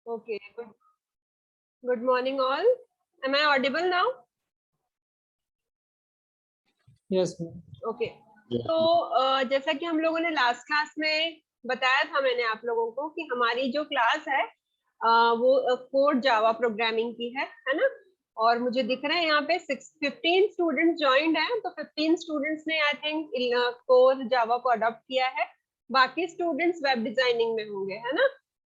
Okay. Good morning, all. Am I audible now? Yes, ma'am. Okay. तो जैसा कि हम लोगों ने लास्ट क्लास में बताया था मैंने आप लोगों को कि हमारी जो क्लास है वो कोर जावा प्रोग्रामिंग की है ना। और मुझे दिख रहा है यहाँ पे 15 स्टूडेंट्स ज्वाइंड हैं, तो 15 स्टूडेंट्स ने आई थिंक कोर जावा को अडॉप्ट किया है। बाकी स्टूडेंट्स वेब डिजाइनिंग में होंगे, है ना।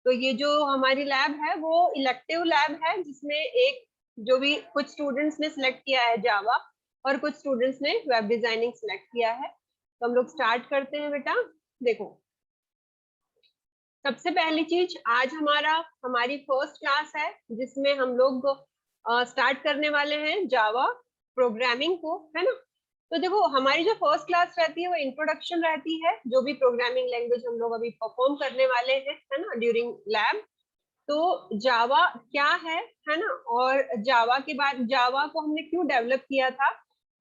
तो ये जो हमारी लैब है वो इलेक्टिव लैब है, जिसमें एक जो भी कुछ स्टूडेंट्स ने सिलेक्ट किया है जावा और कुछ स्टूडेंट्स ने वेब डिजाइनिंग सिलेक्ट किया है। तो हम लोग स्टार्ट करते हैं बेटा। देखो, सबसे पहली चीज, आज हमारी फर्स्ट क्लास है जिसमें हम लोग स्टार्ट करने वाले हैं जावा प्रोग्रामिंग को, है ना। तो देखो, हमारी जो फर्स्ट क्लास रहती है वो इंट्रोडक्शन रहती है, जो भी प्रोग्रामिंग लैंग्वेज हम लोग अभी परफॉर्म करने वाले हैं, है ना, ड्यूरिंग लैब। तो जावा क्या है ना, और जावा के बाद जावा को हमने क्यों डेवलप किया था,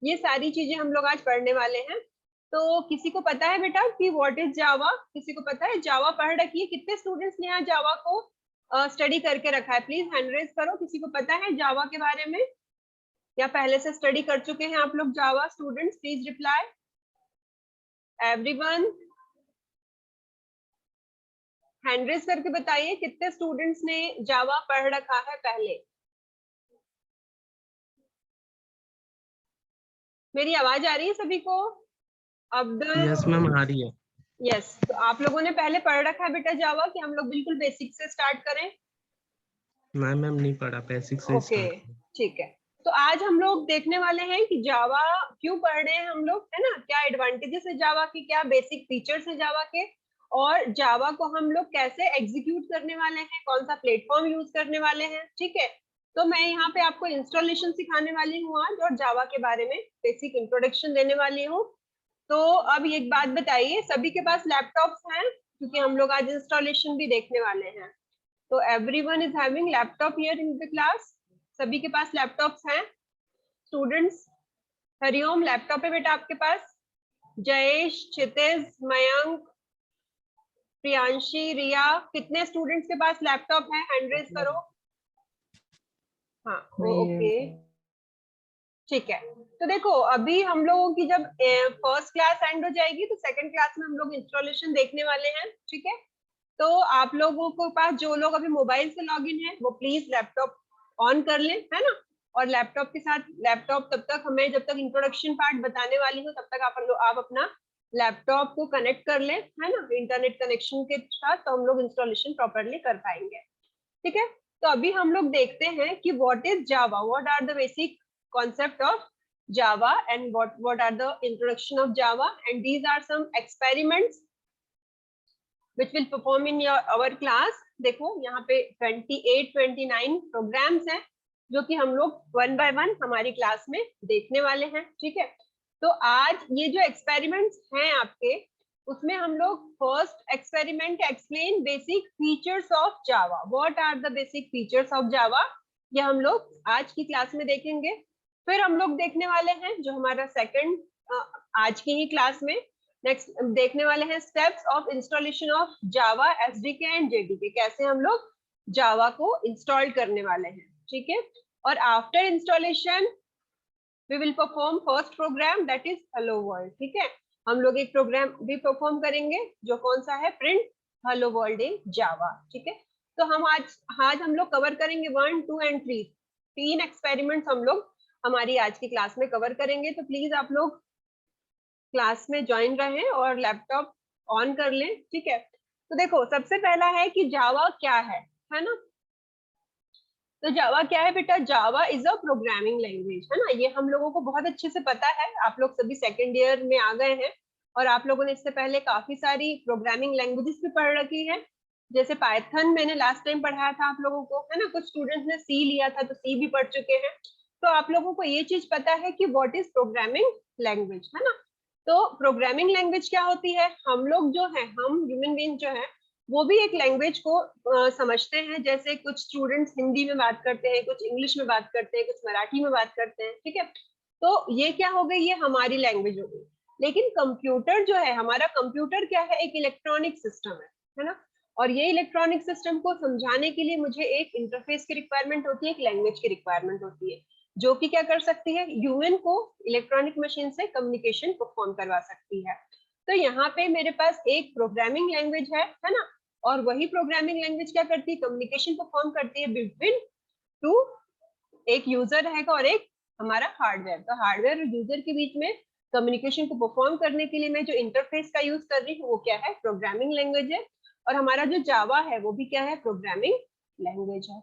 ये सारी चीजें हम लोग आज पढ़ने वाले हैं। तो किसी को पता है बेटा कि व्हाट इज जावा? किसी को पता है? जावा पढ़ रखी है? कितने स्टूडेंट्स ने यहाँ जावा को स्टडी करके रखा है? प्लीज हैंड रेज करो, किसी को पता है जावा के बारे में, या पहले से स्टडी कर चुके हैं आप लोग Java? Students please reply, everyone hand raise करके बताइए कितने स्टूडेंट्स ने जावा पढ़ रखा है पहले। मेरी आवाज आ रही है सभी को? अब्दुल? यस मैम, आ रही है। यस। तो आप लोगों ने पहले पढ़ रखा है बेटा जावा, कि हम लोग बिल्कुल बेसिक से स्टार्ट करें? मैम नहीं पढ़ा, बेसिक से ओके, स्टार्ट। ठीक है। तो आज हम लोग देखने वाले हैं कि जावा क्यों पढ़ रहे हैं हम लोग, है ना, क्या एडवांटेजेस है जावा की, क्या बेसिक फीचर्स है जावा के, और जावा को हम लोग कैसे एग्जीक्यूट करने वाले हैं, कौन सा प्लेटफॉर्म यूज करने वाले हैं, ठीक है। तो मैं यहाँ पे आपको इंस्टॉलेशन सिखाने वाली हूँ आज, और जावा के बारे में बेसिक इंट्रोडक्शन देने वाली हूँ। तो अब एक बात बताइए, सभी के पास लैपटॉप्स हैं? क्योंकि हम लोग आज इंस्टॉलेशन भी देखने वाले हैं। तो everyone is having laptop here in the class? सभी के पास लैपटॉप्स हैं स्टूडेंट्स? हरिओम, लैपटॉप है बेटा आपके पास? जयेश, क्षितिज, मयंक, प्रियांशी, रिया, कितने स्टूडेंट्स के पास लैपटॉप है? हैंड रेज करो। हाँ, ओके, ठीक है। तो देखो, अभी हम लोगों की जब फर्स्ट क्लास एंड हो जाएगी तो सेकंड क्लास में हम लोग इंस्टॉलेशन देखने वाले हैं, ठीक है। तो आप लोगों को पास, जो लोग अभी मोबाइल से लॉगिन है, वो प्लीज लैपटॉप ऑन कर लें, है ना। और लैपटॉप के साथ, लैपटॉप तब तक हमें, जब तक इंट्रोडक्शन पार्ट बताने वाली हूँ तब तक आप अपना लैपटॉप को कनेक्ट कर लें, है ना, इंटरनेट कनेक्शन के साथ, तो हम लोग इंस्टॉलेशन प्रॉपरली कर पाएंगे, ठीक है। तो अभी हम लोग देखते हैं कि what is Java, what are the basic concept of Java, and what are the introduction of Java, and these are some experiments which will perform in our class. देखो यहाँ पे 28-29 प्रोग्राम्स हैं जो कि हम लोग वन बाय वन हमारी class में देखने वाले हैं, ठीक है। तो आज ये जो एक्सपेरिमेंट्स हैं आपके, उसमें हम लोग first experiment explain basic features of Java, what are the basic features of Java, ये हम लोग आज की क्लास में देखेंगे। फिर हम लोग देखने वाले हैं जो हमारा सेकंड आज की ही क्लास में नेक्स्ट देखने वाले हैं, steps of installation of Java SDK and JDK, कैसे हम लोग जावा को इंस्टॉल करने वाले हैं, ठीक है। और after installation we will perform first program, that is hello world, ठीक है। हम लोग एक प्रोग्राम भी परफॉर्म करेंगे जो कौन सा है, प्रिंट हेलो वर्ल्ड इन जावा, ठीक है। तो हम आज हम लोग कवर करेंगे 1, 2 एंड 3, तीन एक्सपेरिमेंट्स हम लोग हमारी आज की क्लास में कवर करेंगे। तो प्लीज आप लोग क्लास में ज्वाइन रहें और लैपटॉप ऑन कर लें, ठीक है। तो देखो, सबसे पहला है कि जावा क्या है ना। तो जावा क्या है बेटा? Java is a programming language, है ना। ये हम लोगों को बहुत अच्छे से पता है, आप लोग सभी सेकेंड ईयर में आ गए हैं, और आप लोगों ने इससे पहले काफी सारी प्रोग्रामिंग लैंग्वेजेस भी पढ़ रखी है। जैसे पाइथन मैंने लास्ट टाइम पढ़ाया था आप लोगों को, है ना। कुछ स्टूडेंट्स ने सी लिया था तो सी भी पढ़ चुके हैं। तो आप लोगों को ये चीज पता है कि व्हाट इज प्रोग्रामिंग लैंग्वेज, है ना। तो प्रोग्रामिंग लैंग्वेज क्या होती है? हम लोग जो है, हम ह्यूमन बीइंग जो है, वो भी एक लैंग्वेज को समझते हैं। जैसे कुछ स्टूडेंट्स हिंदी में बात करते हैं, कुछ इंग्लिश में बात करते हैं, कुछ मराठी में बात करते हैं, ठीक है। तो ये क्या हो गई? ये हमारी लैंग्वेज हो गई। लेकिन कंप्यूटर जो है हमारा, कंप्यूटर क्या है? एक इलेक्ट्रॉनिक सिस्टम है ना। और ये इलेक्ट्रॉनिक सिस्टम को समझाने के लिए मुझे एक इंटरफेस की रिक्वायरमेंट होती है, एक लैंग्वेज की रिक्वायरमेंट होती है, जो कि क्या कर सकती है, ह्यूमन को इलेक्ट्रॉनिक मशीन से कम्युनिकेशन परफॉर्म करवा सकती है। तो यहाँ पे मेरे पास एक प्रोग्रामिंग लैंग्वेज है ना, और वही प्रोग्रामिंग लैंग्वेज क्या करती है, कम्युनिकेशन परफॉर्म करती है बिटवीन टू, एक यूजर रहेगा और एक हमारा हार्डवेयर। तो हार्डवेयर और यूजर के बीच में कम्युनिकेशन को परफॉर्म करने के लिए मैं जो इंटरफेस का यूज कर रही हूँ वो क्या है, प्रोग्रामिंग लैंग्वेज है। और हमारा जो जावा है वो भी क्या है, प्रोग्रामिंग लैंग्वेज है।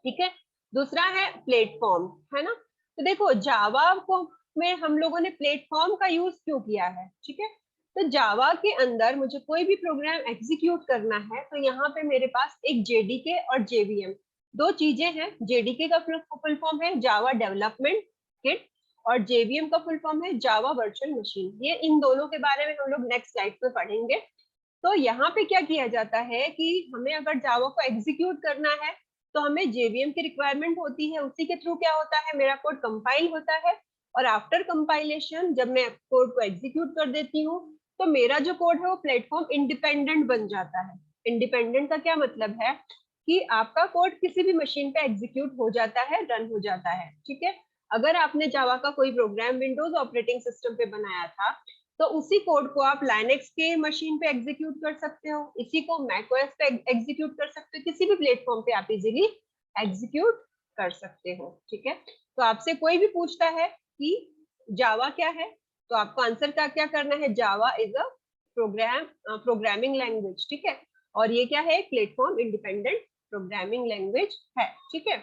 ठीक है, दूसरा है प्लेटफॉर्म, है ना। तो देखो जावा को में हम लोगों ने प्लेटफॉर्म का यूज क्यों किया है, ठीक है। तो जावा के अंदर मुझे कोई भी प्रोग्राम एग्जीक्यूट करना है तो यहाँ पे मेरे पास एक जेडीके और जेवीएम दो चीजें हैं। जेडीके का फुल फॉर्म है जावा डेवलपमेंट किट और जेवीएम का फुल फॉर्म है जावा वर्चुअल मशीन। ये इन दोनों के बारे में हम लोग नेक्स्ट स्लाइड में पढ़ेंगे। तो यहाँ पे क्या किया जाता है कि हमें अगर जावा को एग्जीक्यूट करना है तो हमें जेवीएम की रिक्वायरमेंट होती है, उसी के थ्रू क्या होता है, मेरा कोड कंपाइल होता है और आफ्टर कंपाइलेशन जब मैं कोड को एग्जीक्यूट कर देती हूँ तो मेरा जो कोड है वो प्लेटफॉर्म इंडिपेंडेंट बन जाता है। इंडिपेंडेंट का क्या मतलब है कि आपका कोड किसी भी मशीन पे एग्जीक्यूट हो जाता है, रन हो जाता है। ठीक है, अगर आपने जावा का कोई प्रोग्राम विंडोज ऑपरेटिंग सिस्टम पे बनाया था तो उसी कोड को आप लाइनेक्स के मशीन पे एग्जीक्यूट कर सकते हो, इसी को मैकओएस पे एग्जीक्यूट कर सकते हो, किसी भी प्लेटफॉर्म पे आप इजीली एग्जीक्यूट कर सकते हो। ठीक है, तो आपसे कोई भी पूछता है कि जावा क्या है तो आपको आंसर क्या करना है, Java is a programming language. ठीक है, और ये क्या है, प्लेटफॉर्म इंडिपेंडेंट प्रोग्रामिंग लैंग्वेज है। ठीक है,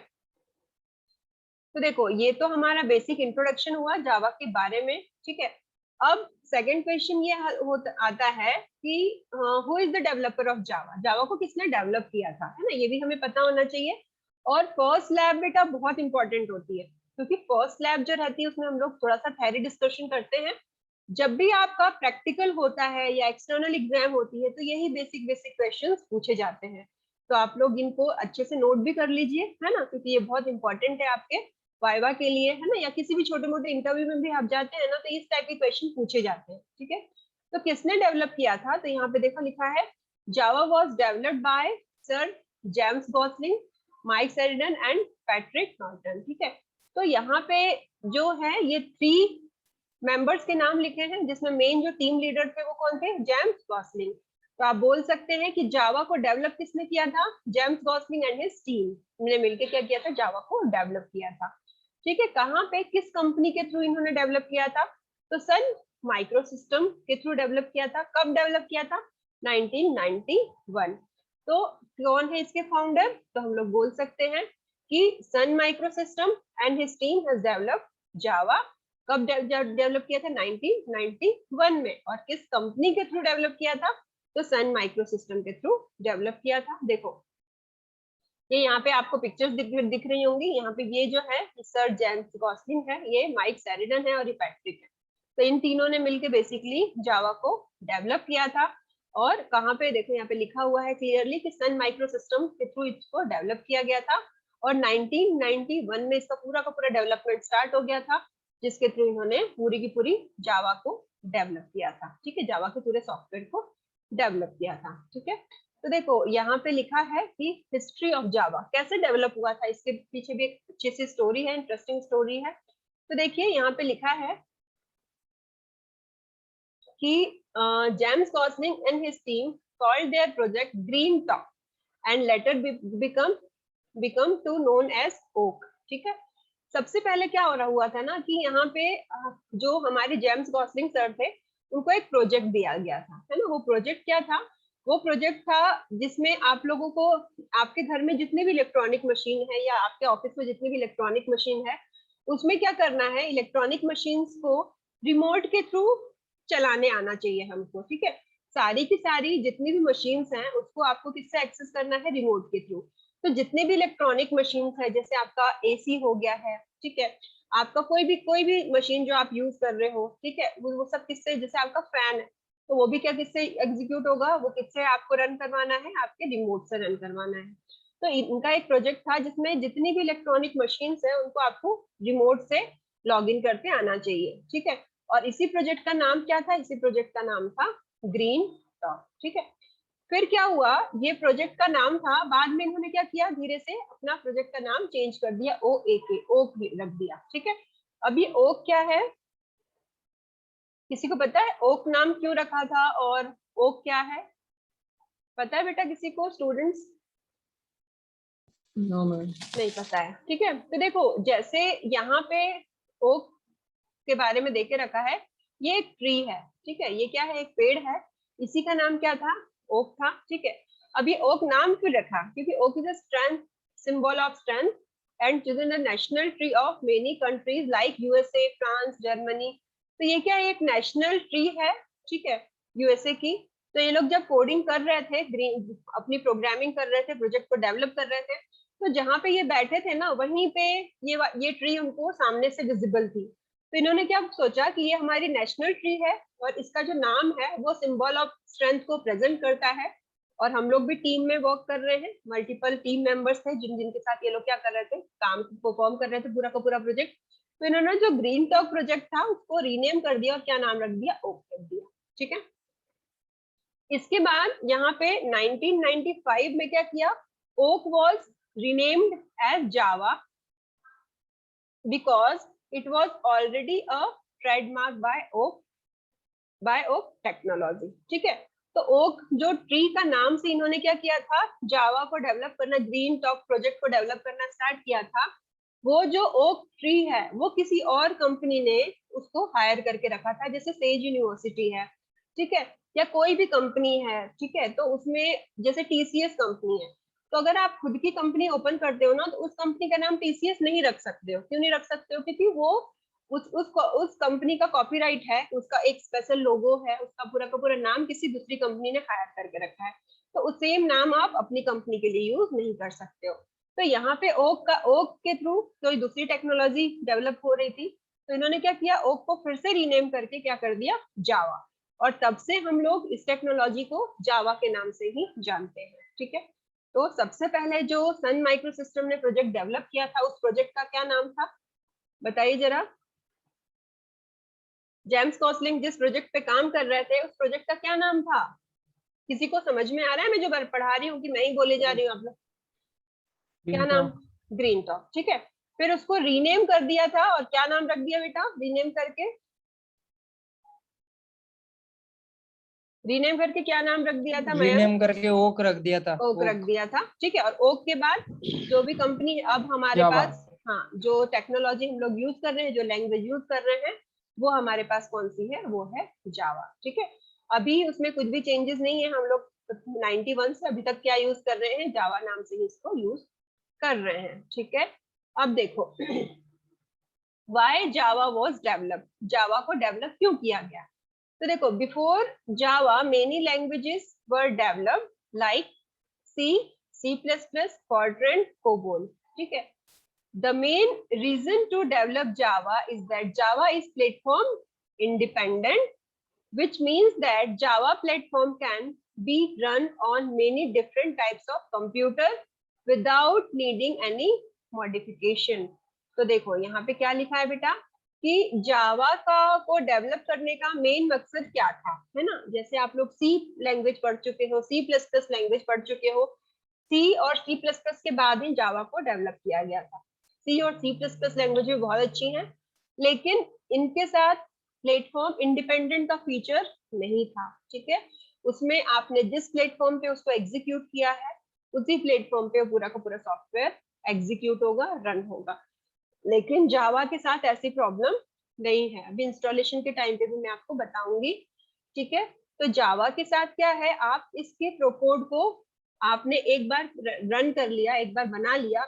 तो देखो ये तो हमारा बेसिक इंट्रोडक्शन हुआ जावा के बारे में। ठीक है, अब सेकंड क्वेश्चन ये आता है कि who is the developer of Java, Java को किसने डेवलप किया था, है ना, ये भी हमें पता होना चाहिए। और फर्स्ट लैब बेटा बहुत इंपॉर्टेंट होती है क्योंकि फर्स्ट लैब जो रहती है उसमें हम लोग थोड़ा सा थ्योरी डिस्कशन करते हैं। जब भी आपका प्रैक्टिकल होता है या एक्सटर्नल एग्जाम होती है तो यही बेसिक बेसिक क्वेश्चंस पूछे जाते हैं। तो आप लोग इनको अच्छे से नोट भी कर लीजिए, है ना, क्योंकि ये बहुत इंपॉर्टेंट है आपके वाइवा के लिए, है ना, या किसी भी छोटे मोटे इंटरव्यू में भी आप जाते हैं ना तो इस टाइप के क्वेश्चन पूछे जाते हैं। ठीक है, तो किसने डेवलप किया था, तो यहाँ पे देखो लिखा है Java was developed by sir James Gosling, Mike Sheridan and Patrick Naughton. ठीक है, तो यहाँ पे जो है ये 3 मेंबर्स के नाम लिखे हैं जिसमें मेन जो टीम लीडर थे वो कौन थे, जेम्स गॉसलिंग। तो आप बोल सकते हैं कि जावा को डेवलप किसने किया था, James Gosling and his team ने मिलकर क्या किया था, जावा को डेवलप किया था। ठीक है, कहाँ पे किस कंपनी के थ्रू इन्होंने डेवलप किया था, तो सन माइक्रो सिस्टम के थ्रू डेवलप किया था। कब डेवलप किया था, 1991। तो कौन है इसके फाउंडर, तो हम लोग बोल सकते हैं कि Sun Micro System and his team has developed Java. कब डेवलप किया था, 1991 में। और किस कंपनी के थ्रू डेवलप किया था, तो सन माइक्रो सिस्टम के थ्रू डेवलप किया था। देखो ये यहाँ पे आपको पिक्चर्स दिख रही होंगी, यहाँ पे ये जो है सर जेम्स गॉसलिंग है, ये माइक शेरिडन है और ये पैट्रिक है। तो इन तीनों ने मिलकर बेसिकली जावा को डेवलप किया था। और कहाँ पे देखो यहाँ पे लिखा हुआ है क्लियरली कि सन माइक्रो सिस्टम के थ्रू इसको डेवलप किया गया था और 1991 में इसका पूरा का पूरा डेवलपमेंट स्टार्ट हो गया था, जिसके थ्रू इन्होंने पूरी की पूरी जावा को डेवलप किया था। ठीक है, जावा के पूरे सॉफ्टवेयर को डेवलप किया था। ठीक है, तो देखो यहाँ पे लिखा है कि हिस्ट्री ऑफ जावा कैसे डेवलप हुआ था, इसके पीछे भी एक अच्छी सी स्टोरी है, इंटरेस्टिंग स्टोरी है। तो देखिए यहाँ पे लिखा है कि James Gosling and his team called their project green top and later become to known as Oak. ठीक है, सबसे पहले क्या हो रहा हुआ था ना कि यहाँ पे जो हमारे जेम्स गॉसलिंग सर थे उनको एक प्रोजेक्ट दिया गया था, है ना। वो प्रोजेक्ट क्या था, वो प्रोजेक्ट था जिसमें आप लोगों को आपके घर में जितने भी इलेक्ट्रॉनिक मशीन है या आपके ऑफिस में जितनी भी इलेक्ट्रॉनिक मशीन है उसमें क्या करना है, इलेक्ट्रॉनिक मशीन्स को रिमोट के थ्रू चलाने आना चाहिए हमको। ठीक है, सारी की सारी जितनी भी मशीन्स हैं उसको आपको किससे एक्सेस करना है, रिमोट के थ्रू। तो जितने भी इलेक्ट्रॉनिक मशीन्स है जैसे आपका एसी हो गया है, ठीक है, आपका कोई भी मशीन जो आप यूज कर रहे हो, ठीक है, वो सब किससे, जैसे आपका फैन है तो वो भी क्या किससे एग्जीक्यूट होगा, वो किससे आपको रन करवाना है, आपके रिमोट से रन करवाना है। तो इनका एक प्रोजेक्ट था जिसमें जितनी भी इलेक्ट्रॉनिक मशीन्स है उनको आपको रिमोट से लॉग इन करके आना चाहिए। ठीक है, और इसी प्रोजेक्ट का नाम क्या था, इसी प्रोजेक्ट का नाम था ग्रीन टॉप। ठीक है, फिर क्या हुआ, ये प्रोजेक्ट का नाम था, बाद में इन्होंने क्या किया, धीरे से अपना प्रोजेक्ट का नाम चेंज कर दिया, OAK, ओक रख दिया, ठीक है। अब ये ओक क्या है, किसी को पता है ओक नाम क्यों रखा था, और ओक क्या है, पता है बेटा किसी को, स्टूडेंट्स? No ma'am. नहीं पता है, ठीक है। तो देखो जैसे यहाँ पे ओक के बारे में देके रखा है, ये एक ट्री है, ठीक है, ये क्या है, एक पेड़ है, इसी का नाम क्या था, ओक था, ठीक है। अब ये ओक नाम क्यों रखा, क्योंकि Oak is a strength, symbol of strength and is the national tree of many countries like USA, France, Germany. तो ये क्या है, एक नेशनल ट्री है, ठीक है, USA की। तो ये लोग जब कोडिंग कर रहे थे, ग्रीन अपनी प्रोग्रामिंग कर रहे थे, प्रोजेक्ट को डेवलप कर रहे थे, तो जहाँ पे ये बैठे थे ना, वहीं पे ये ट्री उनको सामने से विजिबल थी। तो इन्होंने क्या सोचा कि ये हमारी नेशनल ट्री है, और इसका जो नाम है वो सिंबल ऑफ स्ट्रेंथ को प्रेजेंट करता है। और हम लोग भी टीम में वर्क कर रहे हैं, मल्टीपल टीम मेंबर्स थे जिनके साथ ये लोग क्या कर रहे थे, काम परफॉर्म कर रहे थे, पूरा का पूरा प्रोजेक्ट। तो इन्होंने जो ग्रीन टॉक प्रोजेक्ट था उसको रीनेम कर दिया, और क्या नाम रख दिया, ओक रख दिया, ठीक है। इसके बाद यहाँ पे 1995 में क्या किया, Oak was renamed as Java because it was already a trademark by Oak Technology, ठीक है। तो ओक जो ट्री का नाम से इन्होंने क्या किया था, जावा को डेवलप करना, ग्रीन टॉक प्रोजेक्ट को डेवलप करना स्टार्ट किया था। वो जो ओक ट्री है वो किसी और कंपनी ने उसको हायर करके रखा था, जैसे सेज यूनिवर्सिटी है, ठीक है, या कोई भी कंपनी है, ठीक है। तो उसमें जैसे TCS कंपनी है, तो अगर आप खुद की कंपनी ओपन करते हो ना, तो उस कंपनी का नाम TCS नहीं रख सकते हो। क्यों नहीं रख सकते हो, क्योंकि वो उस कंपनी का कॉपीराइट है, उसका एक स्पेशल लोगो है, उसका पूरा का पूरा नाम किसी दूसरी कंपनी ने हायर करके रखा है। तो उस सेम नाम आप अपनी कंपनी के लिए यूज नहीं कर सकते हो। तो यहाँ पे ओक के थ्रू कोई दूसरी टेक्नोलॉजी डेवलप हो रही थी, तो इन्होंने क्या किया, ओक को फिर से रीनेम करके क्या कर दिया, जावा। और तब से हम लोग इस टेक्नोलॉजी को जावा के नाम से ही जानते हैं, ठीक है। तो सबसे पहले जो सन माइक्रो सिस्टम ने प्रोजेक्ट डेवलप किया था, उस प्रोजेक्ट का क्या नाम था, बताइए जरा। जेम्स गॉसलिंग जिस प्रोजेक्ट पे काम कर रहे थे, उस प्रोजेक्ट का क्या नाम था, किसी को समझ में आ रहा है मैं जो पढ़ा रही हूँ, कि मैं ही बोले जा रही हूँ आप लोग, क्या नाम, ग्रीन टॉप, ठीक है। फिर उसको रीनेम कर दिया था, और क्या नाम रख दिया बेटा, रीनेम करके क्या नाम रख दिया था, रीनेम करके ओक रख दिया था, ओक रख दिया था, ठीक है। और ओक के बाद जो भी कंपनी अब हमारे जावा। पास, हाँ, जो टेक्नोलॉजी हम लोग यूज कर रहे हैं, जो लैंग्वेज यूज कर रहे हैं, वो हमारे पास कौन सी है, वो है जावा, ठीक है। अभी उसमें कुछ भी चेंजेस नहीं है, हम लोग 91 से अभी तक क्या यूज कर रहे हैं, जावा नाम से ही इसको यूज कर रहे हैं, ठीक है। अब देखो वाई जावा वॉज डेवलप, जावा को डेवलप क्यों किया गया। तो देखो before Java many languages were developed like C, C++, Fortran, COBOL, ठीक है। The main reason to develop Java is that Java is platform independent, which means that Java platform can be run on many different types of computer without needing any modification. तो देखो यहाँ पे क्या लिखा है बेटा, कि जावा का को डेवलप करने का मेन मकसद क्या था, है ना। जैसे आप लोग C लैंग्वेज पढ़ चुके हो, C++ लैंग्वेज पढ़ चुके हो, C और C++ के बाद ही जावा को डेवलप किया गया था। C और C++ लैंग्वेज भी बहुत अच्छी हैं, लेकिन इनके साथ प्लेटफॉर्म इंडिपेंडेंट का फीचर नहीं था, ठीक है। उसमें आपने जिस प्लेटफॉर्म पे उसको एग्जीक्यूट किया है, उसी प्लेटफॉर्म पे पूरा का पूरा सॉफ्टवेयर एग्जीक्यूट होगा, रन होगा। लेकिन जावा के साथ ऐसी प्रॉब्लम नहीं है, अभी इंस्टॉलेशन के टाइम पे भी मैं आपको बताऊंगी, ठीक है। तो जावा के साथ क्या है, आप इसके प्रोकोड को आपने एक बार रन कर लिया, एक बार बना लिया,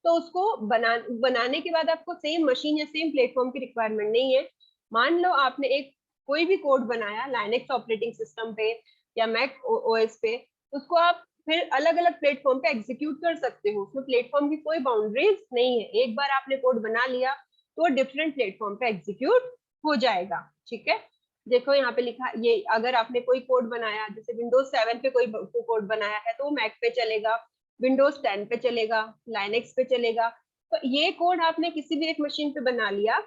तो उसको बनाने के बाद आपको सेम मशीन या सेम प्लेटफॉर्म की रिक्वायरमेंट नहीं है। मान लो आपने एक कोई भी कोड बनाया लाइनेक्स ऑपरेटिंग सिस्टम पे या मैक ओएस पे, उसको आप फिर अलग अलग प्लेटफॉर्म पे एग्जीक्यूट कर सकते हो, उसमें प्लेटफॉर्म की कोई बाउंड्रीज नहीं है। एक बार आपने कोड बना लिया तो डिफरेंट प्लेटफॉर्म पे एग्जीक्यूट हो जाएगा, ठीक है। देखो यहाँ पे लिखा, ये अगर आपने कोई कोड बनाया, जैसे विंडोज 7 पे कोई कोड बनाया है, तो वो मैक पे चलेगा, विंडोज 10 पे चलेगा, लाइनेक्स पे चलेगा। तो ये कोड आपने किसी भी एक मशीन पे बना लिया,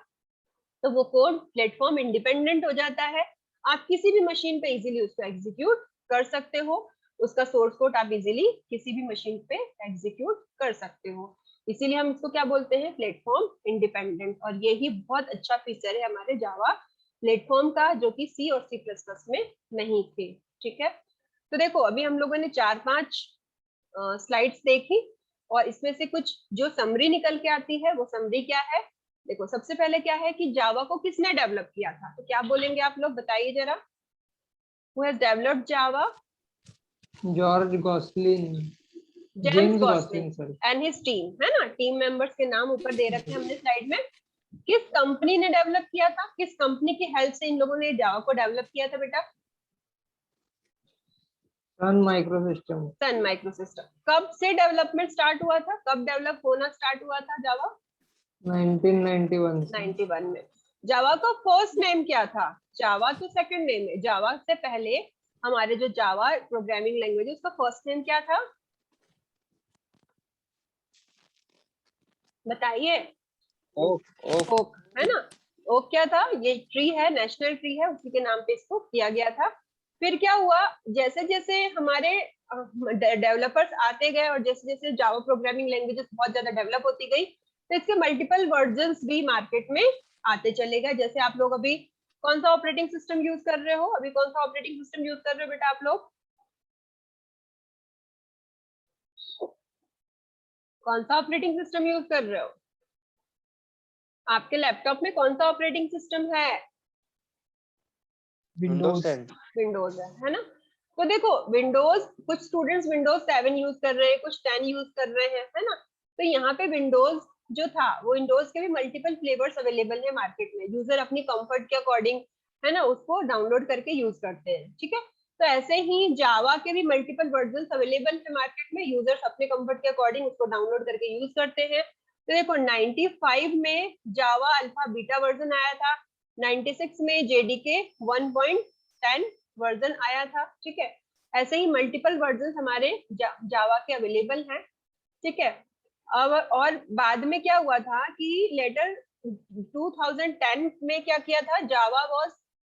तो वो कोड प्लेटफॉर्म इंडिपेंडेंट हो जाता है, आप किसी भी मशीन पे इजीली उसको एग्जीक्यूट कर सकते हो। उसका सोर्स कोड आप इजीली किसी भी मशीन पे एग्जीक्यूट कर सकते हो। इसीलिए हम इसको क्या बोलते हैं, प्लेटफॉर्म इंडिपेंडेंट। और यही बहुत अच्छा फीचर है हमारे जावा प्लेटफॉर्म का, जो कि सी और सी प्लस प्लस में नहीं थे। ठीक है, तो देखो अभी हम लोगों ने 4-5 स्लाइड्स देखी, और इसमें से कुछ जो समरी निकल के आती है, वो समरी क्या है। देखो सबसे पहले क्या है कि जावा को किसने डेवलप किया था, तो क्या बोलेंगे आप लोग, बताइए जरा। Who has developed Java? George गॉसलिन, James James गॉसलिन गॉसलिन sir. And his team, है ना। टीम मेंबर्स के नाम ऊपर दे रखे हमने स्लाइड में। किस कंपनी ने डेवलप किया था, किस कंपनी की हेल्प से इन लोगों ने जावा को डेवलप किया था बेटा? सन माइक्रो सिस्टम। सन माइक्रो सिस्टम। कब से डेवलपमेंट स्टार्ट हुआ था, कब डेवलप होना स्टार्ट हुआ था जावा? 1991 से। 91 में। जावा का फर्स्ट नेम क्या था? जावा तो सेकंड नेम है, जावा से पहले हमारे जो जावा प्रोग्रामिंग लैंग्वेज है उसका फर्स्ट नेम क्या था, बताइए। Okay, okay. ओक, है ना। ओक क्या था, ये ट्री है, नेशनल ट्री है, उसी के नाम पे इसको किया गया था। फिर क्या हुआ, जैसे जैसे हमारे डेवलपर्स आते गए और जैसे जैसे जावा प्रोग्रामिंग लैंग्वेजेस बहुत ज्यादा डेवलप होती गई, तो इसके मल्टीपल वर्जन्स भी मार्केट में आते चले गए। जैसे आप लोग अभी कौन सा ऑपरेटिंग सिस्टम यूज कर रहे हो, अभी कौन सा ऑपरेटिंग सिस्टम यूज कर रहे हो बेटा आप लोग? कौन सा ऑपरेटिंग सिस्टम यूज कर रहे हो? आपके लैपटॉप में कौन सा ऑपरेटिंग सिस्टम है? विंडोज। विंडोज है ना। तो देखो विंडोज, कुछ स्टूडेंट्स विंडोज 7 यूज कर रहे हैं, कुछ 10 यूज कर रहे हैं, है ना। तो यहाँ पे विंडोज जो था, वो विंडोज के भी मल्टीपल फ्लेवर्स अवेलेबल है मार्केट में। यूजर अपनी कंफर्ट के अकॉर्डिंग, है ना, उसको डाउनलोड करके यूज करते हैं। ठीक है, तो ऐसे ही जावा के भी मल्टीपल वर्जन अवेलेबल है मार्केट में। यूजर्स अपने कंफर्ट के अकॉर्डिंग उसको डाउनलोड करके यूज करते हैं। तो देखो 95 में जावा अल्फा बीटा वर्जन आया था, 96 में जेडीके 1.10 वर्जन आया था। ठीक है, ऐसे ही मल्टीपल वर्जन हमारे जावा के अवेलेबल हैं। ठीक है, अब और बाद में क्या हुआ था कि लेटर 2010 में क्या किया था, Java was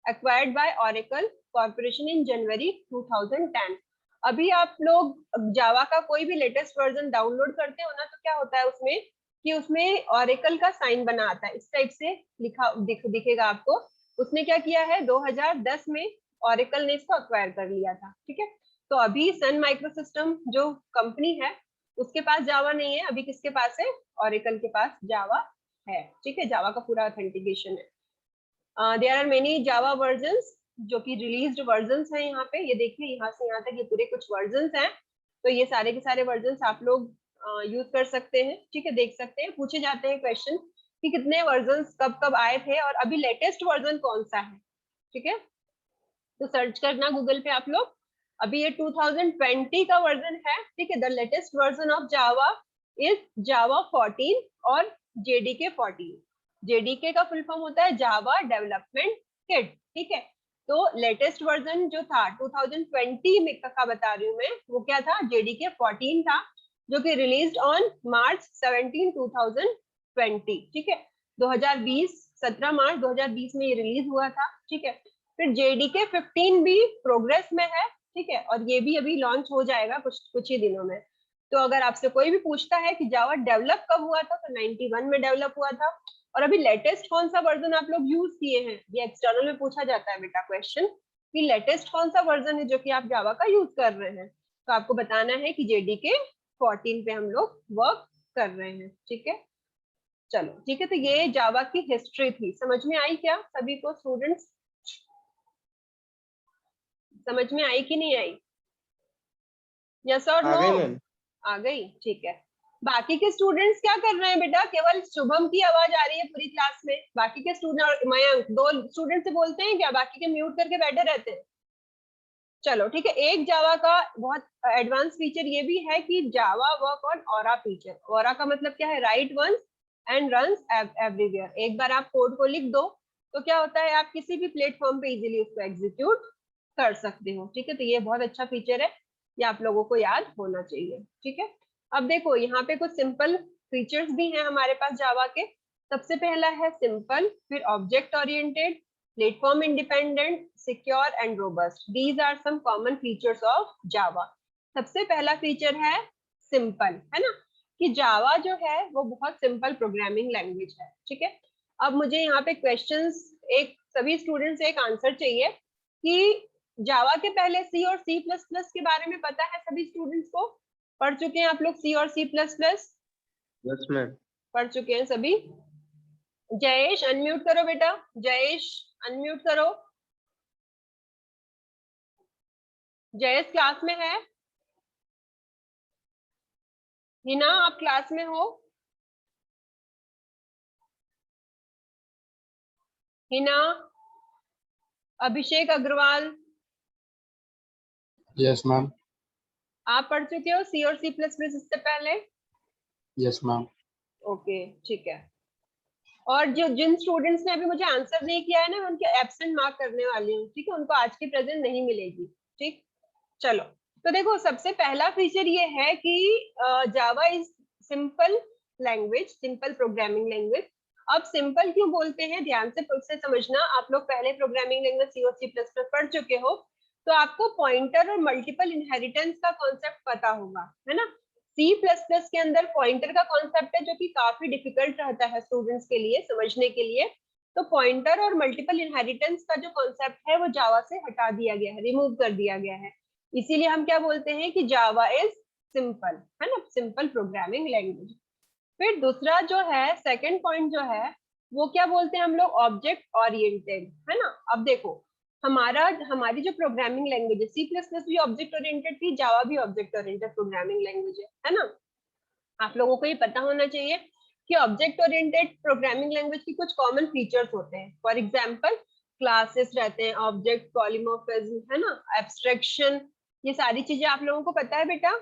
acquired by Oracle Corporation in January 2010। अभी आप लोग जावा का कोई भी लेटेस्ट वर्जन डाउनलोड करते हो ना, तो क्या होता है उसमें कि उसमें ओरेकल का साइन बना आता है, इस टाइप से लिखा दिखेगा आपको। उसने क्या किया है, 2010 में ओरेकल ने इसको अक्वायर कर लिया था। ठीक है, तो अभी सन माइक्रो सिस्टम जो कंपनी है उसके पास जावा नहीं है, अभी किसके पास है, ओरेकल के पास जावा है। ठीक है, जावा का पूरा ऑथेंटिकेशन है। There are many Java versions जो कि रिलीज्ड वर्जन्स हैं यहाँ पे। ये देखिए यहाँ से यहाँ तक ये पूरे कुछ वर्जन्स हैं, तो ये सारे के सारे वर्जन्स आप लोग यूज कर सकते हैं। ठीक है, देख सकते हैं, पूछे जाते हैं क्वेश्चन कि कितने वर्जन्स कब कब आए थे और अभी लेटेस्ट वर्जन कौन सा है। ठीक है, तो सर्च करना गूगल पे आप लोग। अभी ये 2020 का वर्जन है। ठीक है, the latest version of Java is Java 14 और जेडीके 14। जेडीके का फुल फॉर्म होता है जावा डेवलपमेंट किट। ठीक है, तो लेटेस्ट वर्जन जो था 2020 में का बता रही हूँ मैं, वो क्या था, जेडीके 14 था, जो कि रिलीज्ड ऑन मार्च 17 2020। ठीक है, 2020 17 मार्च 2020 में ये रिलीज हुआ था। ठीक है, फिर जेडीके 15 भी प्रोग्रेस में है। ठीक है, और ये भी अभी लॉन्च हो जाएगा कुछ ही दिनों में। तो अगर आपसे कोई भी पूछता है कि जावा डेवलप कब हुआ था, तो 91 में डेवलप हुआ था। और अभी लेटेस्ट कौन सा वर्जन आप लोग यूज किए हैं, ये एक्सटर्नल में पूछा जाता है बेटा क्वेश्चन, कि लेटेस्ट कौन सा वर्जन है जो कि आप जावा का यूज कर रहे हैं। तो आपको बताना है कि जेडीके 14 पे हम लोग वर्क कर रहे हैं। ठीक है, चलो ठीक है, तो ये जावा की हिस्ट्री थी। समझ में आई क्या सभी को स्टूडेंट्स? समझ में आई कि नहीं आई? यस और नो? आ गई, ठीक है। बाकी के स्टूडेंट्स क्या कर रहे हैं बेटा? केवल शुभम की आवाज आ रही है पूरी क्लास में, बाकी के स्टूडेंट और मयंक, दो स्टूडेंट से बोलते हैं क्या? बाकी के म्यूट करके बैठे रहते हैं। चलो ठीक है, एक जावा का बहुत एडवांस फीचर ये भी है कि जावा वर्क ऑन ऑरा फीचर। ऑरा का मतलब क्या है, write once and runs everywhere. एक बार आप कोड को लिख दो तो क्या होता है, आप किसी भी प्लेटफॉर्म पे इजीली उसको एग्जीक्यूट कर सकते हो। ठीक है, तो ये बहुत अच्छा फीचर है, ये आप लोगों को याद होना चाहिए। ठीक है, अब देखो यहाँ पे कुछ सिंपल फीचर्स भी हैं हमारे पास जावा के। सबसे पहला है सिंपल, फिर object oriented, platform independent, secure and robust, these are some common features of Java. सबसे पहला फीचर है सिंपल, है ना, कि जावा जो है वो बहुत सिंपल प्रोग्रामिंग लैंग्वेज है, ठीक है। अब मुझे यहाँ पे क्वेश्चंस, एक सभी स्टूडेंट्स एक आंसर चाहिए कि जावा के पहले सी और सी प्लस प्लस के बारे में पता है सभी स्टूडेंट्स को? पढ़ चुके हैं आप लोग सी और C plus plus? Yes ma'am. पढ़ चुके हैं सभी? जयेश अनम्यूट करो बेटा, जयेश अनम्यूट करो। जयेश क्लास में है? हिना आप क्लास में हो? हिना, अभिषेक अग्रवाल, यस मैम। आप पढ़ चुके हो सी और सी प्लस प्लस इससे पहले? Yes ma'am. ओके ठीक है। और जो जिन स्टूडेंट्स ने अभी मुझे आंसर नहीं किया है ना, मैं उनके एब्सेंट मार्क करने वाली हूँ, ठीक है, उनको आज की प्रेजेंट नहीं मिलेगी, ठीक। चलो, तो देखो सबसे पहला फीचर ये है कि Java is simple language, simple programming language. अब सिंपल क्यों बोलते हैं, ध्यान से समझना। आप लोग पहले प्रोग्रामिंग लैंग्वेज सी और सी प्लस प्लस पढ़ चुके हो, तो आपको पॉइंटर और मल्टीपल इनहेरिटेंस का कॉन्सेप्ट पता होगा, है ना। सी प्लस प्लस के अंदर पॉइंटर का कॉन्सेप्ट है, जो कि काफी डिफिकल्ट रहता है स्टूडेंट्स के लिए समझने के लिए। तो पॉइंटर और मल्टीपल इनहेरिटेंस का जो कॉन्सेप्ट है वो जावा से हटा दिया गया है, रिमूव कर दिया गया है। इसीलिए हम क्या बोलते हैं कि जावा इज सिंपल, है ना, सिंपल प्रोग्रामिंग लैंग्वेज। फिर दूसरा जो है, सेकंड पॉइंट जो है, वो क्या बोलते हैं हम लोग, ऑब्जेक्ट ओरिएंटेड, है ना। अब देखो हमारी जो प्रोग्रामिंग लैंग्वेज है, सी प्लस प्लस भी ऑब्जेक्ट ओरिएंटेड थी, जावा भी ऑब्जेक्ट ओरिएंटेड प्रोग्रामिंग लैंग्वेज है ना। आप लोगों को ये पता होना चाहिए कि ऑब्जेक्ट ओरिएंटेड प्रोग्रामिंग लैंग्वेज की कुछ कॉमन फीचर्स होते हैं। फॉर एग्जांपल क्लासेस रहते हैं, ऑब्जेक्ट पॉलीमॉर्फिज्म, है ना, एब्स्ट्रैक्शन, ये सारी चीजें आप लोगों को पता है बेटा।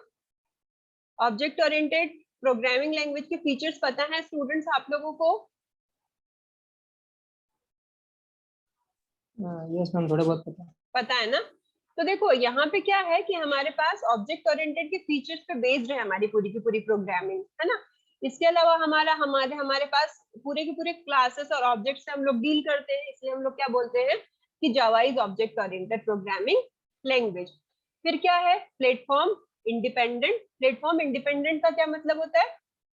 ऑब्जेक्ट ओरिएंटेड प्रोग्रामिंग लैंग्वेज के फीचर्स पता है स्टूडेंट्स आप लोगों को? यस मैम, थोड़ा बहुत पता है ना। तो देखो यहाँ पे क्या है कि हमारे पास ऑब्जेक्ट ओरिएंटेड के फीचर्स पे बेस्ड है हमारी पूरी की पूरी प्रोग्रामिंग, है ना। इसके अलावा हमारे पास पूरे के पूरे क्लासेस और ऑब्जेक्ट से हम लोग डील करते हैं, इसलिए हम लोग क्या बोलते हैं कि Java is object oriented programming language. फिर क्या है, प्लेटफॉर्म इंडिपेंडेंट। प्लेटफॉर्म इंडिपेंडेंट का क्या मतलब होता है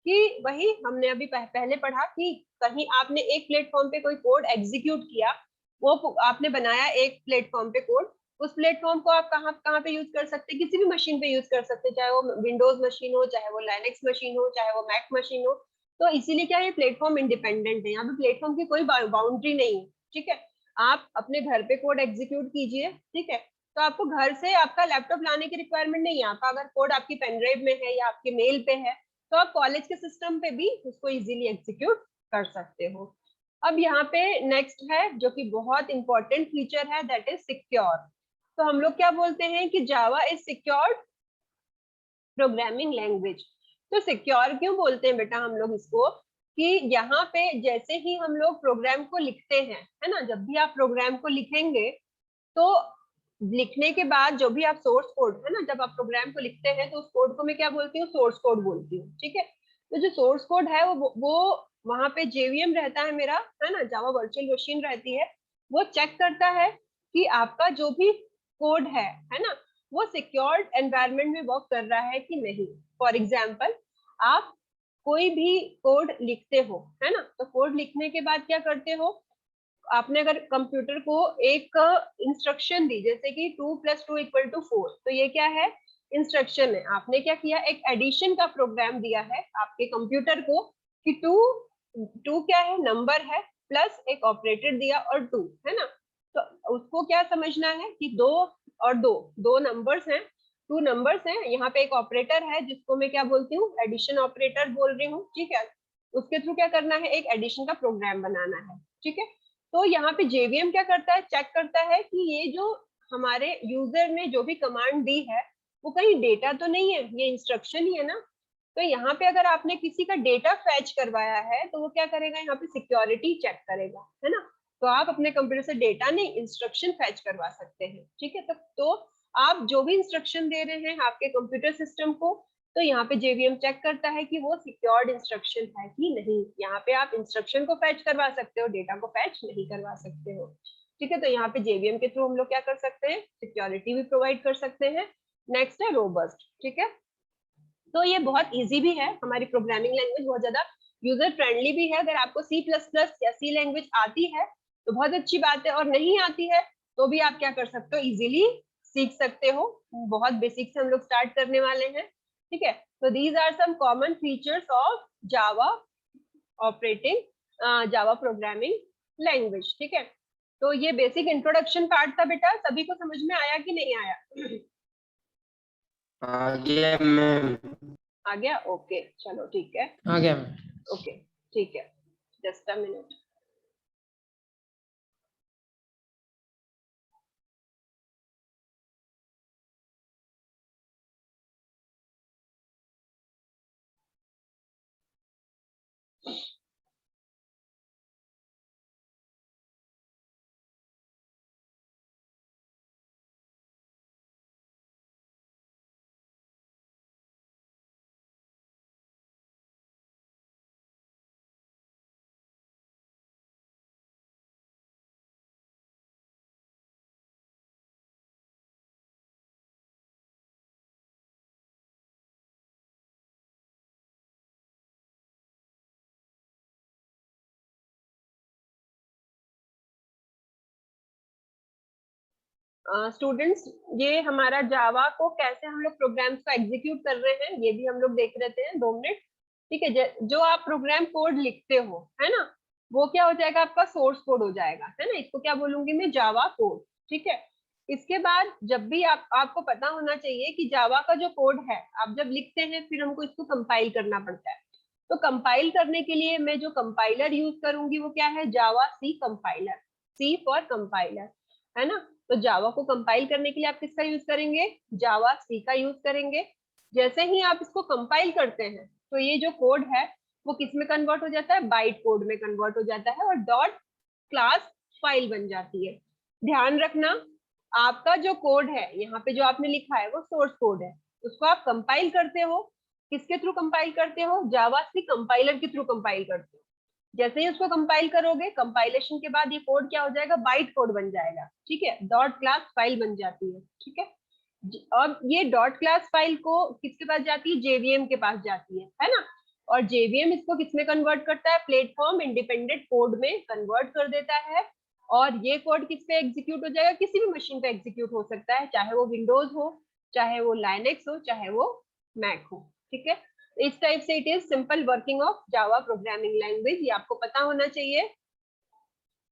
कि वही हमने अभी पहले पढ़ा कि कहीं आपने एक प्लेटफॉर्म पे कोई कोड एग्जीक्यूट किया, वो आपने बनाया एक प्लेटफॉर्म पे कोड, उस प्लेटफॉर्म को आप कहाँ कहाँ पे यूज कर सकते हैं, किसी भी मशीन पे यूज कर सकते हैं, चाहे वो विंडोज मशीन हो, चाहे वो लाइनेक्स मशीन हो, चाहे वो मैक मशीन हो। तो इसीलिए क्या है, प्लेटफॉर्म इंडिपेंडेंट है, यहाँ पे प्लेटफॉर्म की कोई बाउंड्री नहीं है, ठीक है। आप अपने घर पे कोड एग्जीक्यूट कीजिए, ठीक है, तो आपको घर से आपका लैपटॉप लाने की रिक्वायरमेंट नहीं है। आपका अगर कोड आपकी पेनड्राइव में है या आपके मेल पे है, तो आप कॉलेज के सिस्टम पे भी उसको इजीली एग्जीक्यूट कर सकते हो। अब यहाँ पे नेक्स्ट है जो कि बहुत इंपॉर्टेंट फीचर है, दैट इज सिक्योर। तो हम लोग क्या बोलते हैं कि Java is secure programming language. तो सिक्योर क्यों बोलते हैं बेटा हम लोग इसको, कि यहाँ पे जैसे ही हम लोग प्रोग्राम को लिखते हैं, है ना, जब भी आप प्रोग्राम को लिखेंगे, तो लिखने के बाद जो भी आप सोर्स कोड, है ना, जब आप प्रोग्राम को लिखते हैं तो उस कोड को मैं क्या बोलती हूँ, सोर्स कोड बोलती हूँ, ठीक है। तो जो सोर्स कोड है वो वहां पे जेवीएम रहता है मेरा, है ना, जावा वर्चुअल मशीन रहती है, वो चेक करता है कि आपका जो भी कोड है ना, वो सिक्योर्ड एनवायरनमेंट में वर्क कर रहा है कि नहीं। फॉर एग्जाम्पल आप कोई भी कोड लिखते हो, है ना, तो कोड लिखने के बाद क्या करते हो, आपने अगर कंप्यूटर को एक इंस्ट्रक्शन दी, जैसे कि 2 + 2 = 4, तो ये क्या है, इंस्ट्रक्शन है। आपने क्या किया, एक एडिशन का प्रोग्राम दिया है आपके कंप्यूटर को कि 2 क्या है, नंबर है, प्लस एक ऑपरेटर दिया और 2, है ना। तो उसको क्या समझना है कि 2 और 2 दो नंबर्स हैं, 2 नंबर्स हैं, यहाँ पे एक ऑपरेटर है जिसको मैं क्या बोलती हूँ, एडिशन ऑपरेटर बोल रही हूँ, ठीक है। उसके थ्रू क्या करना है, एक एडिशन का प्रोग्राम बनाना है, ठीक है। तो यहाँ पे जेवीएम क्या करता है, चेक करता है कि ये जो हमारे यूजर ने जो भी कमांड दी है वो कहीं डेटा तो नहीं है, ये इंस्ट्रक्शन ही है ना। तो यहाँ पे अगर आपने किसी का डेटा फैच करवाया है तो वो क्या करेगा, यहाँ पे सिक्योरिटी चेक करेगा, है ना। तो आप अपने कंप्यूटर से डेटा नहीं, इंस्ट्रक्शन फैच करवा सकते हैं, ठीक है। तो आप जो भी इंस्ट्रक्शन दे रहे हैं आपके कंप्यूटर सिस्टम को, तो यहाँ पे जेवीएम चेक करता है कि वो सिक्योर्ड इंस्ट्रक्शन है कि नहीं। यहाँ पे आप इंस्ट्रक्शन को फैच करवा सकते हो, डेटा को फैच नहीं करवा सकते हो। ठीक है, तो यहाँ पे JVM के थ्रू हम लोग क्या कर सकते हैं, सिक्योरिटी भी प्रोवाइड कर सकते हैं। नेक्स्ट है रोबस्ट, ठीक है, तो ये बहुत इजी भी है, हमारी प्रोग्रामिंग लैंग्वेज बहुत ज्यादा यूजर फ्रेंडली भी है। अगर आपको C++ या C लैंग्वेज आती है तो बहुत अच्छी बात है, और नहीं आती है तो भी आप क्या कर सकते हो, इजीली सीख सकते हो। बहुत बेसिक से हम लोग स्टार्ट करने वाले हैं, ठीक है। तो these are some common features of Java Java programming language, ठीक है। तो ये बेसिक इंट्रोडक्शन पार्ट था बेटा, सभी को समझ में आया कि नहीं आया? आ गया मैम। आ गया, ओके, चलो ठीक है, आ गया मैम। ओके ठीक है, जस्ट अ मिनट। स्टूडेंट्स ये हमारा जावा को कैसे हम लोग प्रोग्राम्स को एग्जीक्यूट कर रहे हैं ये भी हम लोग देख रहे थे 2 मिनट, ठीक है। जो आप प्रोग्राम कोड लिखते हो, है ना, वो क्या हो जाएगा, आपका सोर्स कोड हो जाएगा, है ना, इसको क्या बोलूंगी मैं, जावा कोड, ठीक है। इसके बाद जब भी आपको पता होना चाहिए कि जावा का जो कोड है, आप जब लिखते हैं फिर हमको इसको कंपाइल करना पड़ता है। तो कंपाइल करने के लिए मैं जो कंपाइलर यूज करूंगी वो क्या है, Java C compiler, C for compiler, है ना। तो जावा को कंपाइल करने के लिए आप किसका यूज करेंगे, जावा सी का यूज करेंगे। जैसे ही आप इसको कंपाइल करते हैं तो ये जो कोड है वो किस में कन्वर्ट हो जाता है, बाइट कोड में कन्वर्ट हो जाता है, और डॉट क्लास फाइल बन जाती है। ध्यान रखना, आपका जो कोड है यहाँ पे जो आपने लिखा है वो सोर्स कोड है, उसको आप कंपाइल करते हो, किसके थ्रू कंपाइल करते हो, जावा सी कंपाइलर के थ्रू कंपाइल करते हो। जैसे ही उसको कंपाइल करोगे, कंपाइलेशन के बाद ये कोड क्या हो जाएगा, बाइट कोड बन जाएगा, ठीक है, डॉट क्लास फाइल बन जाती है, ठीक है। अब ये डॉट क्लास फाइल को किसके पास जाती है, जेवीएम के पास जाती है ना, और जेवीएम इसको किसमें कन्वर्ट करता है, प्लेटफॉर्म इंडिपेंडेंट कोड में कन्वर्ट कर देता है। और ये कोड किस पे एग्जीक्यूट हो जाएगा, किसी भी मशीन पे एग्जीक्यूट हो सकता है, चाहे वो विंडोज हो, चाहे वो लाइनेक्स हो, चाहे वो मैक हो, ठीक है। इस टाइप से it is simple working of Java programming language, ये आपको पता होना चाहिए,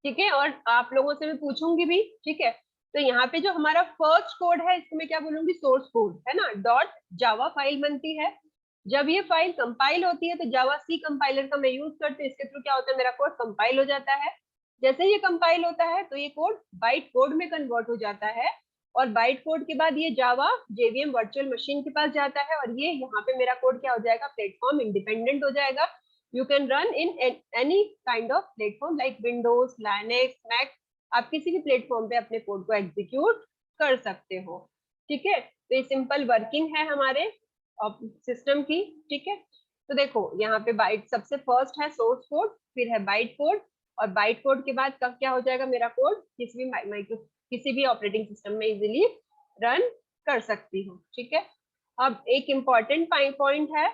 ठीक है। और आप लोगों से मैं पूछूंगी भी, ठीक है। तो यहाँ पे जो हमारा फर्स्ट कोड है इसको मैं क्या बोलूंगी, सोर्स कोड, है ना, डॉट जावा फाइल बनती है। जब ये फाइल कंपाइल होती है तो जावा सी कंपाइलर का मैं यूज करती हूँ, इसके थ्रू क्या होता है, मेरा कोड कंपाइल हो जाता है। जैसे ये कंपाइल होता है तो ये कोड बाइट कोड में कन्वर्ट हो जाता है, और बाइट कोड के बाद ये जावा जेवीएम वर्चुअल मशीन के पास जाता है, और ये यहाँ पे मेरा कोड क्या हो जाएगा, प्लेटफॉर्म इंडिपेंडेंट हो जाएगा। You can run in any kind of platform like Windows, Linux, Mac, आप किसी भी प्लेटफॉर्म पे अपने कोड को एग्जीक्यूट कर सकते हो, ठीक है। तो ये सिंपल वर्किंग है हमारे सिस्टम की, ठीक है। तो देखो यहाँ पे बाइट सबसे फर्स्ट है सोर्स कोड, फिर है बाइट कोड, और बाइट कोड के बाद कब क्या हो जाएगा, मेरा कोड किसी भी ऑपरेटिंग सिस्टम में इजीली रन कर सकती हूँ, ठीक है। अब एक इम्पॉर्टेंट पॉइंट है,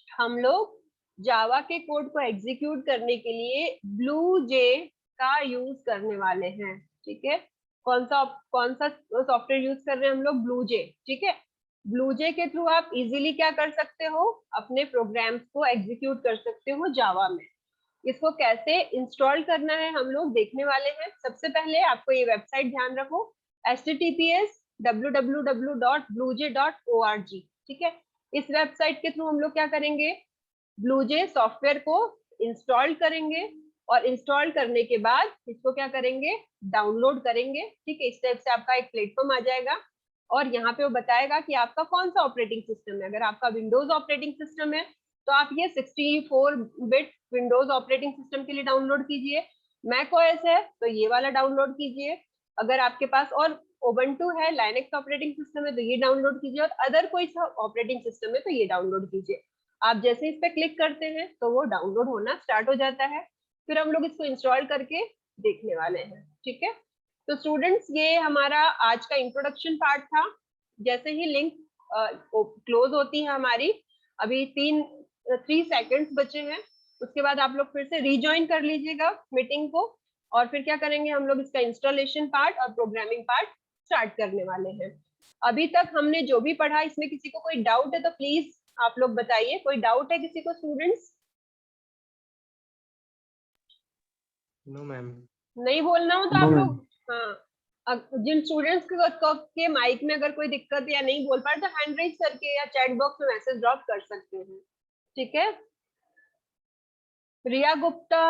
हम लोग जावा के कोड को एग्जीक्यूट करने के लिए ब्लूजे का यूज करने वाले हैं, ठीक है। कौन सा सॉफ्टवेयर यूज कर रहे हैं हम लोग, ब्लूजे, ठीक है। ब्लूजे के थ्रू आप इजीली क्या कर सकते हो, अपने प्रोग्राम्स को एग्जीक्यूट कर सकते हो जावा में। इसको कैसे इंस्टॉल करना है हम लोग देखने वाले हैं। सबसे पहले आपको ये वेबसाइट ध्यान रखो, https www.bluejay.org, ठीक है। इस वेबसाइट के थ्रू हम लोग क्या करेंगे, ब्लूजे सॉफ्टवेयर को इंस्टॉल करेंगे, और इंस्टॉल करने के बाद इसको क्या करेंगे, डाउनलोड करेंगे, ठीक है। इस टाइप से आपका एक प्लेटफॉर्म आ जाएगा, और यहाँ पे वो बताएगा कि आपका कौन सा ऑपरेटिंग सिस्टम है। अगर आपका विंडोज ऑपरेटिंग सिस्टम है तो आप ये 64 बिट विंडोज ऑपरेटिंग सिस्टम के लिए डाउनलोड कीजिए, मैक ओएस है तो ये वाला डाउनलोड कीजिए, अगर आपके पास और ओबंटू है, लाइनेक्स ऑपरेटिंग सिस्टम है तो ये डाउनलोड कीजिए, और अदर कोई सा ऑपरेटिंग सिस्टम है तो ये डाउनलोड कीजिए। आप जैसे इस पे क्लिक करते हैं तो वो डाउनलोड होना स्टार्ट हो जाता है, फिर हम लोग इसको इंस्टॉल करके देखने वाले हैं, ठीक है। तो स्टूडेंट्स ये हमारा आज का इंट्रोडक्शन पार्ट था। जैसे ही लिंक क्लोज होती है हमारी, अभी 3 सेकंड्स बचे हैं, उसके बाद आप लोग फिर से रीजॉइन कर लीजिएगा मीटिंग को, और फिर क्या करेंगे हम लोग, इसका इंस्टॉलेशन पार्ट और प्रोग्रामिंग पार्ट स्टार्ट करने वाले हैं। अभी तक हमने जो भी पढ़ा, इसमें किसी को कोई डाउट है तो प्लीज आप लोग बताइए। कोई डाउट है किसी को स्टूडेंट्स? No ma'am. नहीं बोलना हो तो आप लोग, हाँ, जिन स्टूडेंट्स के माइक में अगर कोई दिक्कत या नहीं बोल पा रहे तो हैंड रेज करके या चैट बॉक्स में मैसेज ड्रॉप कर सकते हैं। ठीक है। रिया गुप्ता,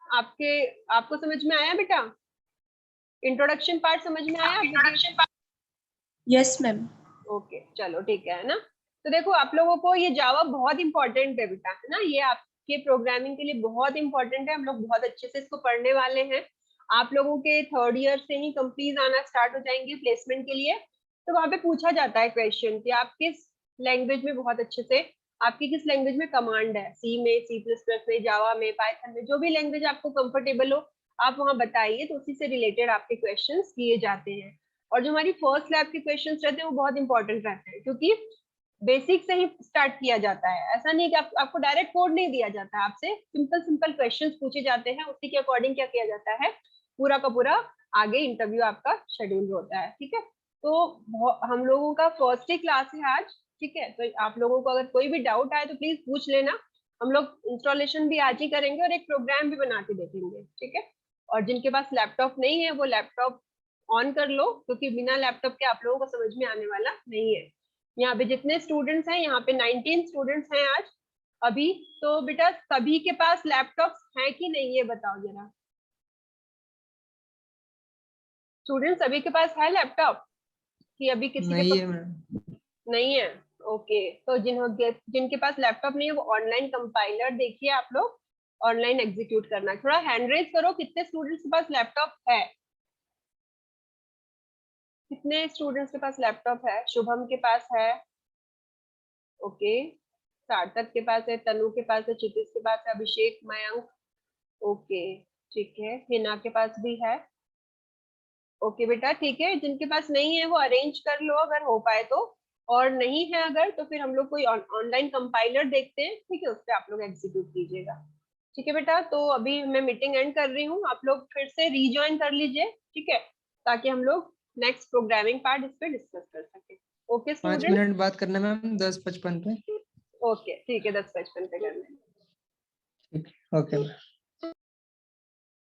आपको समझ में आया बेटा? इंट्रोडक्शन पार्ट समझ में आया? Yes ma'am. ओके, चलो ठीक है ना। तो देखो आप लोगों को ये जावा बहुत इंपॉर्टेंट है बेटा, है ना, ये आपके प्रोग्रामिंग के लिए बहुत इंपॉर्टेंट है। हम लोग बहुत अच्छे से इसको पढ़ने वाले हैं। आप लोगों के 3rd ईयर से ही कंपनीज आना स्टार्ट हो जाएंगे प्लेसमेंट के लिए। तो वहां पे पूछा जाता है क्वेश्चन कि आप किस लैंग्वेज में बहुत अच्छे से, आपकी किस लैंग्वेज में कमांड है, सी में, C++ में, जावा में, पाइथन में, जो भी लैंग्वेज आपको कंफर्टेबल हो आप वहां बताइए। तो उसी से रिलेटेड आपके क्वेश्चन किए जाते हैं। और जो हमारी फर्स्ट लैब के क्वेश्चंस रहते हैं वो बहुत इंपॉर्टेंट रहते हैं, क्योंकि बेसिक से ही स्टार्ट किया जाता है। ऐसा नहीं कि आपको डायरेक्ट कोड नहीं दिया जाता है, आपसे सिंपल क्वेश्चंस पूछे जाते हैं, उसी के अकॉर्डिंग क्या किया जाता है, पूरा का पूरा आगे इंटरव्यू आपका शेड्यूल होता है। ठीक है। तो हम लोगों का फर्स्ट ही क्लास है आज। ठीक है। तो आप लोगों को अगर कोई भी डाउट आए तो प्लीज पूछ लेना। हम लोग इंस्टॉलेशन भी आज ही करेंगे और एक प्रोग्राम भी बना के देखेंगे। ठीक है। और जिनके पास लैपटॉप नहीं है वो लैपटॉप ऑन कर लो, क्योंकि बिना लैपटॉप के आप लोगों को समझ में आने वाला नहीं है। यहाँ पे जितने स्टूडेंट्स हैं, यहाँ पे 19 स्टूडेंट्स हैं आज अभी। तो बेटा सभी के पास लैपटॉप है कि नहीं, ये बताओ जरा। स्टूडेंट्स सभी के पास है लैपटॉप कि अभी किसी नहीं के है पास मैम। नहीं है? ओके। तो जिनके पास लैपटॉप नहीं है वो ऑनलाइन कंपाइलर देखिए, आप लोग ऑनलाइन एग्जीक्यूट करना। थोड़ा हैंड रेज करो, कितने स्टूडेंट्स के पास लैपटॉप है? कितने स्टूडेंट्स के पास लैपटॉप है? शुभम के पास है, ओके। सार्थक के पास है, तनु के पास है, क्षितिज के पास है, अभिषेक, मयंक, ओके ठीक है, हिना के पास भी है। ओके बेटा ठीक है। जिनके पास नहीं है वो अरेंज कर लो अगर हो पाए तो, और नहीं है अगर तो फिर हम लोग कोई ऑनलाइन कंपाइलर देखते हैं। ठीक है, उस पर आप लोग एग्जीक्यूट कीजिएगा। ठीक है बेटा। तो अभी मैं मीटिंग एंड कर रही हूँ, आप लोग फिर से रीज्वाइन कर लीजिए। ठीक है, ताकि हम लोग नेक्स्ट प्रोग्रामिंग पार्ट इस पे डिस्कस कर सके। Okay 5 student. मिनट बात करना मैम, 10:55 पे। ओके ठीक है, 10:55 पे करना है। ठीक है, ओके मैम।